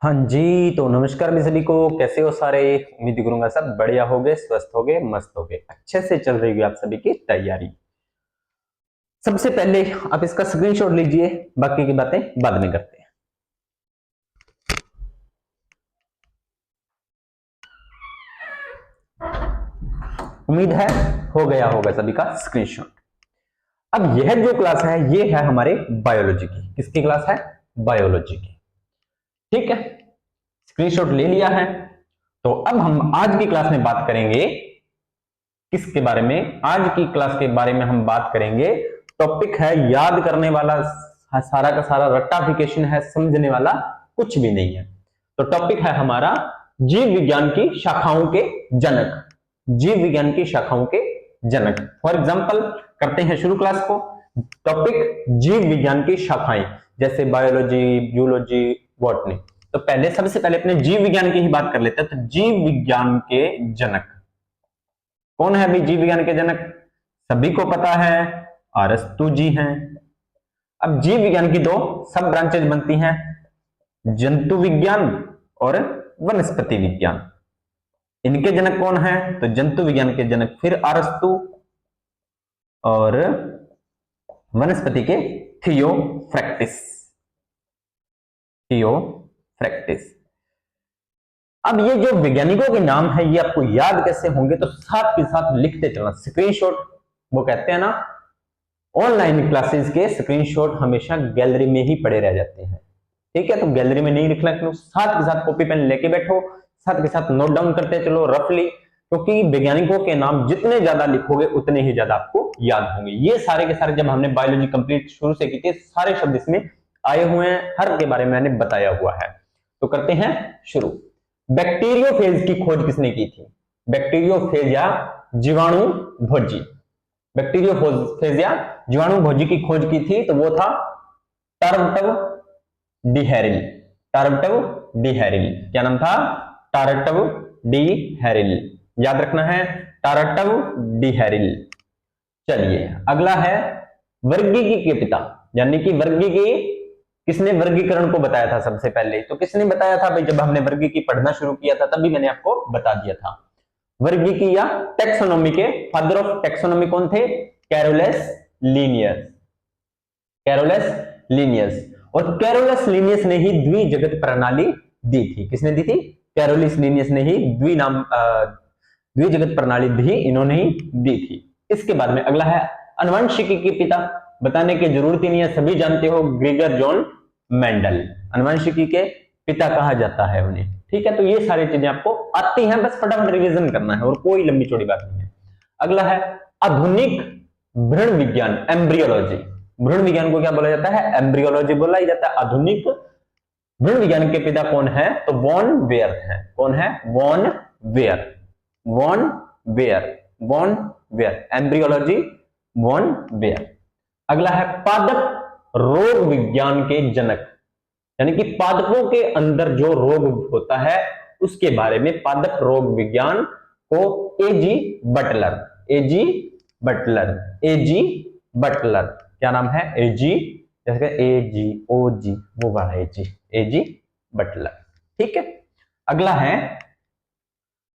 हाँ जी, तो नमस्कार भी सभी को। कैसे हो सारे? उम्मीद करूंगा सब बढ़िया होगे, स्वस्थ होगे, मस्त होगे, अच्छे से चल रही है आप सभी की तैयारी। सबसे पहले आप इसका स्क्रीनशॉट लीजिए, बाकी की बातें बाद में करते हैं। उम्मीद है हो गया होगा सभी का स्क्रीनशॉट। अब यह जो क्लास है ये है हमारे बायोलॉजी की। किसकी क्लास है? बायोलॉजी की। ठीक है, स्क्रीनशॉट ले लिया है। तो अब हम आज की क्लास में बात करेंगे किसके बारे में? आज की क्लास के बारे में हम बात करेंगे। टॉपिक है याद करने वाला, सारा का सारा रट्टाफिकेशन है, समझने वाला कुछ भी नहीं है। तो टॉपिक है हमारा जीव विज्ञान की शाखाओं के जनक। जीव विज्ञान की शाखाओं के जनक। फॉर एग्जाम्पल करते हैं शुरू क्लास को। टॉपिक जीव विज्ञान की शाखाएं, जैसे बायोलॉजी, जूलॉजी, बॉटनी। तो पहले सबसे पहले अपने जीव विज्ञान की ही बात कर लेते हैं। तो जीव विज्ञान के जनक कौन है भाई? जीव विज्ञान के जनक सभी को पता है, अरस्तु जी हैं। अब जीव विज्ञान की दो सब ब्रांचेज बनती हैं, जंतु विज्ञान और वनस्पति विज्ञान। इनके जनक कौन है? तो जंतु विज्ञान के जनक फिर अरस्तु, और वनस्पति के थियोफ्रैक्टिस। थियोफ्रैक्टिस। अब ये जो वैज्ञानिकों के नाम है ये आपको याद कैसे होंगे? तो साथ के साथ लिखते चलना, स्क्रीनशॉट। वो कहते हैं ना, ऑनलाइन क्लासेस के स्क्रीनशॉट हमेशा गैलरी में ही पड़े रह जाते हैं। ठीक है, तो गैलरी में नहीं लिखना, क्यों? साथ के साथ कॉपी पेन लेके बैठो, साथ के साथ नोट डाउन करते चलो रफली, क्योंकि वैज्ञानिकों के नाम जितने ज्यादा लिखोगे उतने ही ज्यादा आपको याद होंगे। ये सारे के सारे जब हमने बायोलॉजी कंप्लीट शुरू से की थी, सारे शब्द इसमें आए हुए हैं, हर के बारे में मैंने बताया हुआ है। तो करते हैं शुरू। बैक्टीरियोफेज की खोज किसने की थी? बैक्टीरियोफेज या जीवाणु भोजी। बैक्टीरियोफेज या जीवाणु भोजी की खोज की थी तो वो था टार्टव डी हैरिल। टार्टव डी हैरिल। क्या नाम था? टार्टव डी हैरिल। याद रखना है, टार्टव डी हैरिल। चलिए अगला है वर्गीकी के पिता, यानी कि वर्गीकी किसने वर्गीकरण को बताया था सबसे पहले? तो किसने बताया था भाई? जब हमने वर्गीकी पढ़ना शुरू किया था तभी मैंने आपको बता दिया था। वर्गीकी या टेक्सोनोमी के फादर ऑफ टेक्सोनोमी कौन थे? Carolus Linnaeus. Carolus Linnaeus. और कैरोलस लीनियस ने ही द्विजगत प्रणाली दी थी। किसने दी थी? कैरोलस लीनियस ने ही द्विजगत प्रणाली भी इन्होंने ही दी थी। इसके बाद में अगला है अनुवांशिकी के पिता। बताने की जरूरत ही नहीं है, सभी जानते हो, ग्रीगर जॉन मेंडल। अनुवांशिकी के पिता कहा जाता है उन्हें। ठीक है, तो ये सारी चीजें आपको आती हैं, बस फटाफट रिवीजन करना है और कोई लंबी चौड़ी बात नहीं है। अगला है आधुनिक भ्रूण विज्ञान, एम्ब्रियोलॉजी। भ्रूण विज्ञान को क्या बोला जाता है? एम्ब्रियोलॉजी बोला ही जाता है। आधुनिक भ्रूण विज्ञान के पिता कौन है? तो वॉन वेयर है। कौन है? Von Baer. Von Baer. Von Baer, embryology, von Baer. अगला है पादप रोग विज्ञान के जनक, यानी कि पादपों के अंदर जो रोग होता है उसके बारे में पादप रोग विज्ञान को एजी बटलर। एजी बटलर। एजी बटलर। क्या नाम है? एजी, जैसे एजी ओ जी, वो वाला एजी। एजी बटलर। ठीक है, अगला है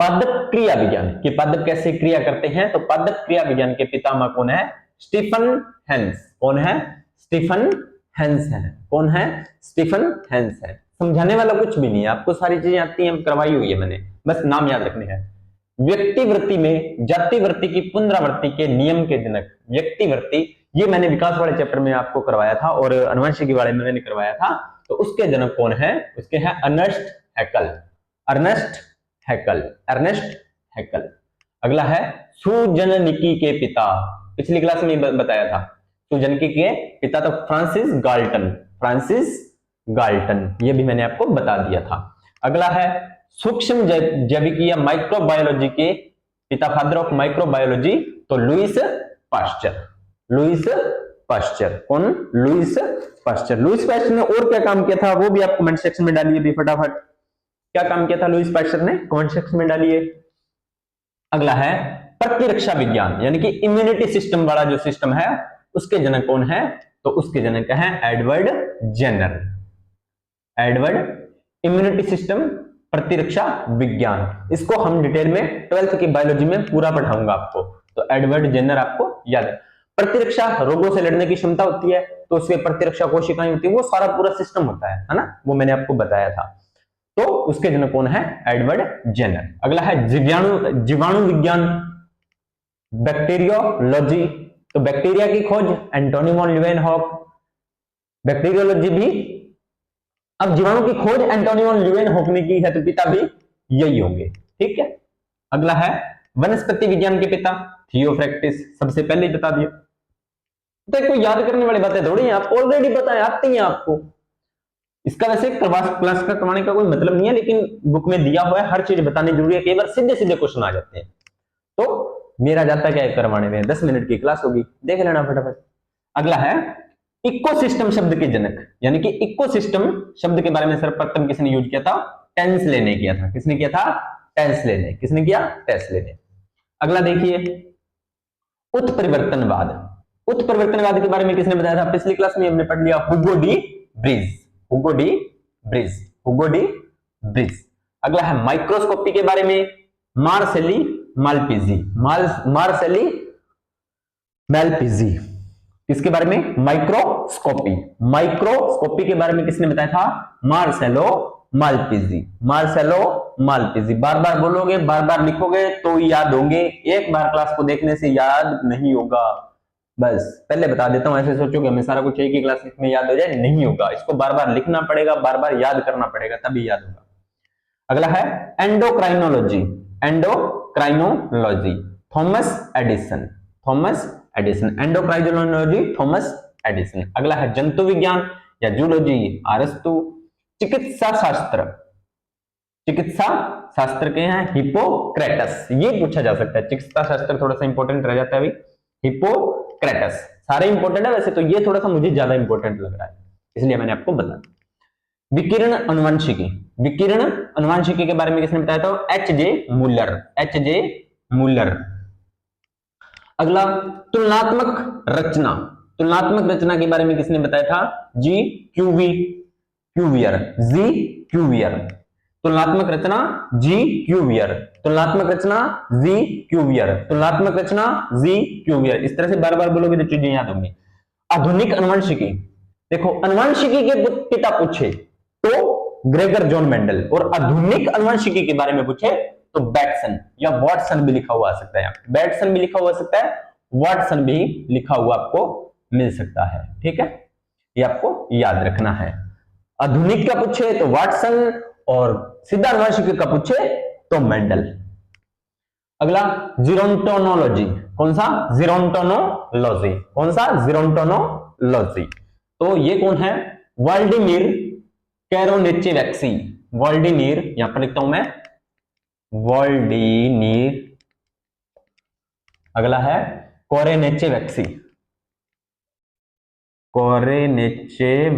पादप क्रिया विज्ञान कि पादप कैसे क्रिया करते हैं। तो पादप क्रिया विज्ञान के पितामह कौन है? Stephen Hales. कौन है? स्टीफन हेंस है। कौन है? स्टीफन हेंस है। समझाने वाला कुछ भी नहीं है, आपको सारी चीजें आती हैं, करवाई हुई है मैंने, बस नाम याद रखने हैं। व्यक्ति वृत्ति में जाति वृत्ति की पुनरावृत्ति के नियम के जनक। व्यक्ति वृत्ति, ये मैंने विकास वाले चैप्टर में आपको करवाया था और अनुवंशिकी वाले में मैंने करवाया था। तो उसके जनक कौन है? उसके हैं अर्नेस्ट हैकल। अर्नेस्ट हैकल। अर्नेस्ट हैकल। अगला है सुजननिकी के पिता। पिछली क्लास में बताया था सुजननिकी के पिता तो फ्रांसिस गाल्टन। फ्रांसिस गाल्टन, ये भी मैंने आपको बता दिया था। अगला है सूक्ष्म जैविकी या माइक्रोबायोलॉजी के पिता, फादर ऑफ माइक्रोबायोलॉजी, तो लुईस पास्चर। Louis Pasteur. कौन? Louis Pasteur. लुईस पास्चर ने और क्या काम किया था वो भी आप कमेंट सेक्शन में डालिए भी फटाफट। क्या काम किया था लुईस पास्चर ने? कमेंट सेक्शन में डालिए। अगला है प्रतिरक्षा विज्ञान, यानी कि इम्यूनिटी सिस्टम वाला जो सिस्टम है उसके जनक कौन है? तो उसके जनक है Edward Jenner. Edward immunity system, प्रतिरक्षा विज्ञान। इसको हम डिटेल में 12th की बायोलॉजी में पूरा पढ़ाऊंगा आपको। तो एडवर्ड जेनर आपको याद है। प्रतिरक्षा, रोगों से लड़ने की क्षमता होती है, तो उसके प्रतिरक्षा कोशिकाएं होती है, वो सारा पूरा सिस्टम होता है ना, वो मैंने आपको बताया था। तो उसके जनक कौन है? Edward Jenner. अगला है जीवाणु विज्ञान, बैक्टीरियोलॉजी। तो बैक्टीरिया की खोज एंटोनी वॉन लीeuwenhoek, बैक्टीरियोलॉजी भी। अब जीवाणु की खोज एंटोनी वॉन लीeuwenhoek ने की है, तो पिता भी यही होंगे, ठीक है। अगला है वनस्पति विज्ञान के पिता थियोफ्रैक्टिस, सबसे पहले ही बता दिया। तो कोई याद करने वाली बातें थोड़ी है, आप ऑलरेडी बताएं, आती हैं आपको। इसका वैसे क्लास का करवाने का कोई मतलब नहीं है, लेकिन बुक में दिया हुआ है, हर चीज बतानी जरूरी है, कई बार सीधे सीधे क्वेश्चन आ जाते हैं। तो मेरा जाता क्या है करवाने में, 10 मिनट की क्लास होगी, देख लेना फटाफट। अगला है इकोसिस्टम शब्द के जनक, यानी कि इकोसिस्टम शब्द के बारे में सर्वप्रथम किसने यूज किया था? टेंसले ने किया था। किसने किया था? टेंसले ने। किसने किया? टेंसले ने। अगला देखिए उत्परिवर्तनवाद। उत्परिवर्तनवाद के बारे में किसने बताया था? पिछली क्लास में हमने पढ़ लिया, हुगो डी ब्रिज। हुगो डी ब्रिज, हुगो डी ब्रिज। अगला है माइक्रोस्कोपी के बारे में, मार्सेली मालपिजी। मार्सेली मालपिजी। किसके बारे में? माइक्रोस्कोपी। माइक्रोस्कोपी के बारे में किसने बताया था? मार्सेलो मालपिजी। मार्सेलो मालपिजी। बार बार बोलोगे, बार बार लिखोगे तो याद होंगे, एक बार क्लास को देखने से याद नहीं होगा। बस पहले बता देता हूं, ऐसे सोचोगे हमें सारा कुछ एक ही क्लास में याद हो जाए, नहीं होगा। इसको बार बार लिखना पड़ेगा, बार बार याद करना पड़ेगा, तभी याद होगा। अगला है endocrinology. Endocrinology Thomas Edison. Thomas Edison. Endocrinology Thomas Edison. अगला है जंतु विज्ञान या जूलॉजी, अरस्तु। चिकित्सा शास्त्र, चिकित्सा शास्त्र के हैं हिप्पोक्रेटस। ये पूछा जा सकता है, चिकित्सा शास्त्र थोड़ा सा इंपॉर्टेंट रह जाता है अभी। हिप्पोक्रेटस सारे इंपॉर्टेंट है वैसे तो, ये थोड़ा सा मुझे ज्यादा इंपॉर्टेंट लग रहा है, इसलिए मैंने आपको बताया। विकिरण अनुवांशिकी। विकिरण अनुवांशिकी के बारे में किसने बताया था? H J Müller. H J Müller. अगला तुलनात्मक रचना। तुलनात्मक रचना के बारे में किसने बताया था? जी क्यूवियर। जी क्यूवियर। तुलनात्मक रचना जी क्यूवियर। तुलनात्मक रचना जी क्यूवियर। तुलनात्मक रचना जी क्यूवियर। इस तरह से बार बार बोलोगे तो चीजें याद होंगी। आधुनिक अनुवांशिकी। देखो अनुवांशिकी के पिता पूछे तो ग्रेगर जॉन मेंडल, और आधुनिक अनुवांशिकी के बारे में पूछे तो बैटसन या वाटसन भी लिखा हुआ आ सकता है। बैटसन भी लिखा हुआ आ सकता है, वाटसन भी लिखा हुआ आपको मिल सकता है, ठीक है। ये आपको याद रखना है। आधुनिक का पूछे तो वाटसन, और सीधा अनुवांशिकी का पूछे तो मेंडल। अगला जीरोंटोनोलॉजी। कौन सा? जीरोंटोनोलॉजी। कौन सा? जीरोंटोनोलॉजी। तो ये कौन है? व्लादिमीर कैरोनेचेवस्की। व्लादिमीर, यहां पर लिखता हूं मैं व्लादिमीर। अगला है कोरेनेचेवस्की। कोरेनेचेवस्की।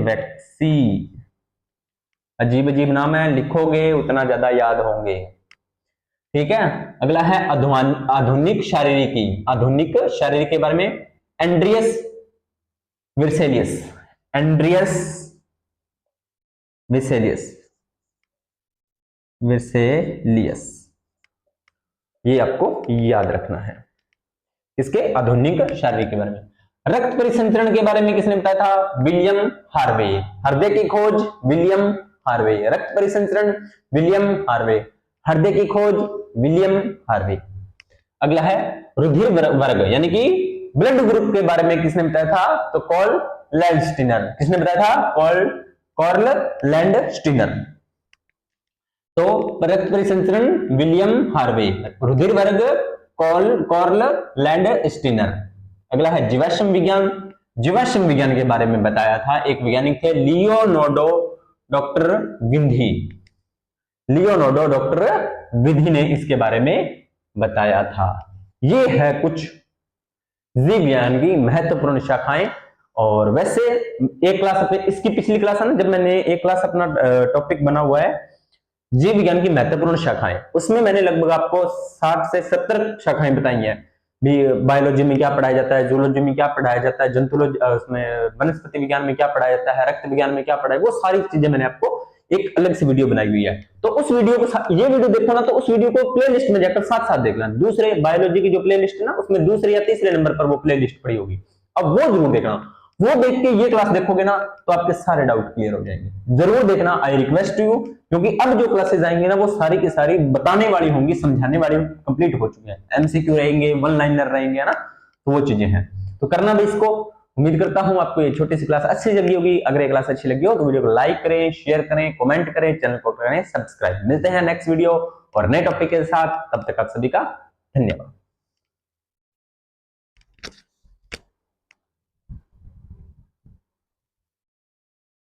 अजीब अजीब नाम है, लिखोगे उतना ज्यादा याद होंगे, ठीक है। अगला है आधुनिक शारीरिकी। आधुनिक शारीरिक के बारे में एंड्रियस विर्सेलियस। एंड्रियस विर्सेलियस। विर्सेलियस, ये आपको याद रखना है। इसके आधुनिक शारीरिक के बारे में। रक्त परिसंचरण के बारे में किसने बताया था? William Harvey. हृदय की खोज विलियम हार्वे। रक्त परिसंचरण विलियम हार्वे। हृदय की खोज विलियम हार्वे। अगला है रुधिर वर्ग, यानी कि ब्लड ग्रुप के बारे में किसने बताया था? तो कार्ल लैंडस्टीनर। किसने बताया था? Karl Landsteiner. तो रक्त परिसंचरण विलियम हार्वे, रुधिर वर्ग कार्ल लैंडस्टीनर। अगला है जीवाश्म विज्ञान। जीवाश्म विज्ञान के बारे में बताया था, एक वैज्ञानिक थे लियोनार्डो डॉक्टर विंधी। लियोनार्डो डॉक्टर विंधी ने इसके बारे में बताया था। ये है कुछ जीव विज्ञान की महत्वपूर्ण शाखाएं। और वैसे एक क्लास अपने, इसकी पिछली क्लास है ना, जब मैंने एक क्लास अपना टॉपिक बना हुआ है जीव विज्ञान की महत्वपूर्ण शाखाएं, उसमें मैंने लगभग आपको 60 से 70 शाखाएं बताई हैं। भी बायोलॉजी में क्या पढ़ाया जाता है, जूलॉजी में क्या पढ़ाया जाता है, जंतुलॉजी उसमें वनस्पति विज्ञान में क्या पढ़ाया जाता है, रक्त विज्ञान में क्या पढ़ाया, वो सारी चीजें मैंने आपको एक अलग से वीडियो बनाई हुई है, तो उस वीडियो को, ये वीडियो देखो ना तो उस वीडियो को प्लेलिस्ट में जाकर साथ साथ देखना। दूसरे बायोलॉजी की जो प्लेलिस्ट है ना उसमें दूसरे या तीसरे नंबर पर वो प्लेलिस्ट पड़ी होगी, अब वो जरूर देखना। वो देख के ये क्लास देखोगे ना तो आपके सारे डाउट क्लियर हो जाएंगे। जरूर देखना, आई रिक्वेस्ट यू, क्योंकि अब जो क्लासेस आएंगे ना वो सारी की सारी बताने वाली होंगी, समझाने वाली, कंप्लीट हो चुके हैं। एमसीक्यू रहेंगे, वन लाइनर रहेंगे, है ना, तो वो चीजें हैं। तो करना भी इसको। उम्मीद करता हूं आपको ये छोटी सी क्लास अच्छी लगी होगी। अगर ये क्लास अच्छी लगी हो तो वीडियो को लाइक करें, शेयर करें, कमेंट करें, चैनल को करें सब्सक्राइब। मिलते हैं नेक्स्ट वीडियो और नए टॉपिक के साथ, तब तक आप सभी का धन्यवाद।